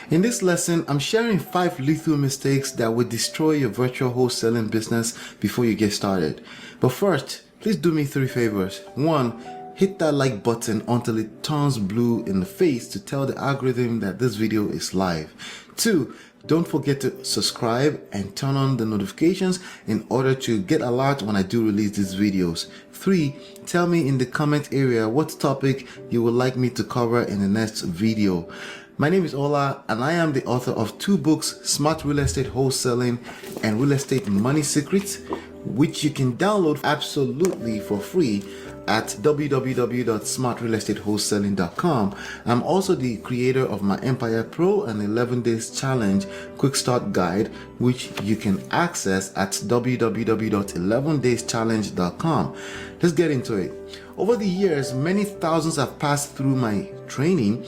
In this lesson, I'm sharing 5 lethal mistakes that will destroy your virtual wholesaling business before you get started. But first, please do me 3 favors. 1, hit that like button until it turns blue in the face to tell the algorithm that this video is live. 2, don't forget to subscribe and turn on the notifications in order to get alert when I do release these videos. 3, tell me in the comment area what topic you would like me to cover in the next video. My name is Ola and I am the author of 2 books, Smart Real Estate Wholesaling and Real Estate Money Secrets, which you can download absolutely for free at www.smartrealestatewholesaling.com. I'm also the creator of my Empire Pro and 11 Days Challenge Quick Start Guide, which you can access at www.11dayschallenge.com. Let's get into it. Over the years, many thousands have passed through my training,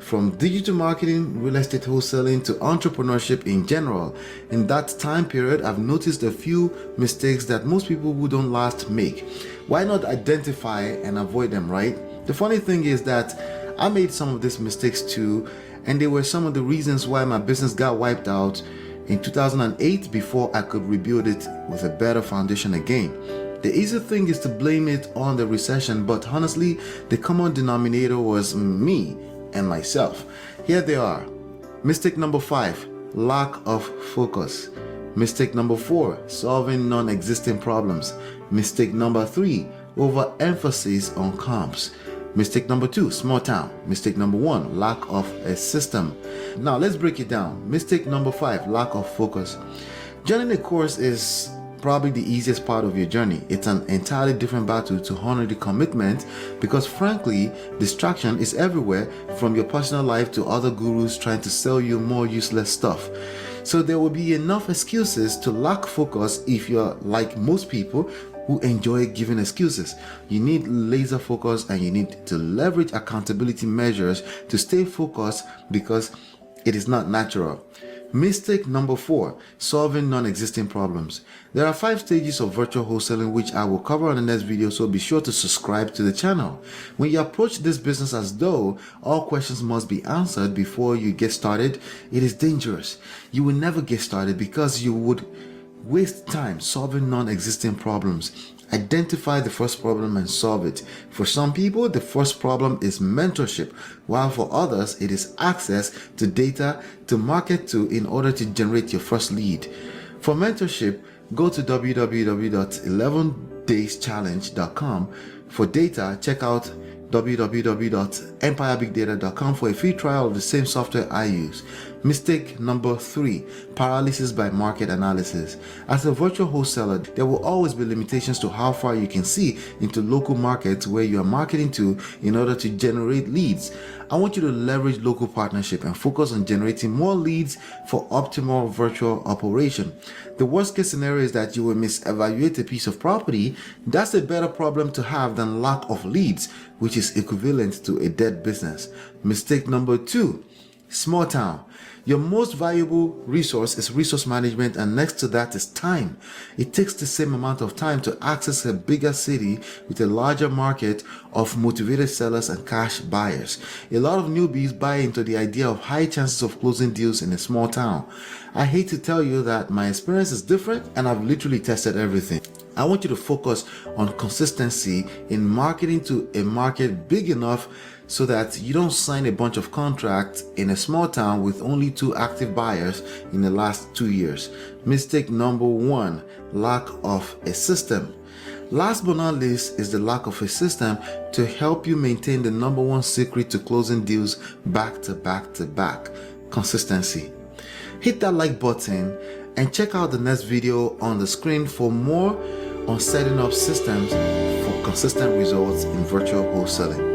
from digital marketing, real estate wholesaling to entrepreneurship in general. In that time period, I've noticed a few mistakes that most people who don't last make. Why not identify and avoid them, right? The funny thing is that I made some of these mistakes too, and they were some of the reasons why my business got wiped out in 2008 before I could rebuild it with a better foundation again. The easy thing is to blame it on the recession, but honestly, the common denominator was me and myself. Here they are. Mistake number 5, lack of focus. Mistake number 4, solving non-existent problems. Mistake number 3, overemphasis on comps. Mistake number 2, small town. Mistake number 1, lack of a system. Now let's break it down. Mistake number 5, lack of focus. Joining a course is probably the easiest part of your journey. It's an entirely different battle to honor the commitment because frankly, distraction is everywhere, from your personal life to other gurus trying to sell you more useless stuff. So there will be enough excuses to lack focus if you're like most people who enjoy giving excuses. You need laser focus and you need to leverage accountability measures to stay focused because it is not natural. Mistake number 4, solving non-existent problems. There are 5 stages of virtual wholesaling which I will cover on the next video, so be sure to subscribe to the channel. When you approach this business as though all questions must be answered before you get started, it is dangerous. You will never get started because you would waste time solving non-existent problems. Identify the first problem and solve it. For some people, the first problem is mentorship, while for others, it is access to data to market to in order to generate your first lead. For mentorship, go to www.11dayschallenge.com. For data, check out www.empirebigdata.com for a free trial of the same software I use. Mistake number 3, paralysis by market analysis. As a virtual wholesaler, there will always be limitations to how far you can see into local markets where you are marketing to in order to generate leads. I want you to leverage local partnership and focus on generating more leads for optimal virtual operation. The worst case scenario is that you will misevaluate a piece of property. That's a better problem to have than lack of leads, which is equivalent to a dead business. Mistake number 2, small town. Your most valuable resource is resource management, and next to that is time. It takes the same amount of time to access a bigger city with a larger market of motivated sellers and cash buyers. A lot of newbies buy into the idea of high chances of closing deals in a small town. I hate to tell you that my experience is different and I've literally tested everything. I want you to focus on consistency in marketing to a market big enough so that you don't sign a bunch of contracts in a small town with only 2 active buyers in the last 2 years. Mistake number 1, lack of a system. Last but not least is the lack of a system to help you maintain the number 1 secret to closing deals back to back to back: consistency. Hit that like button and check out the next video on the screen for more on setting up systems for consistent results in virtual wholesaling.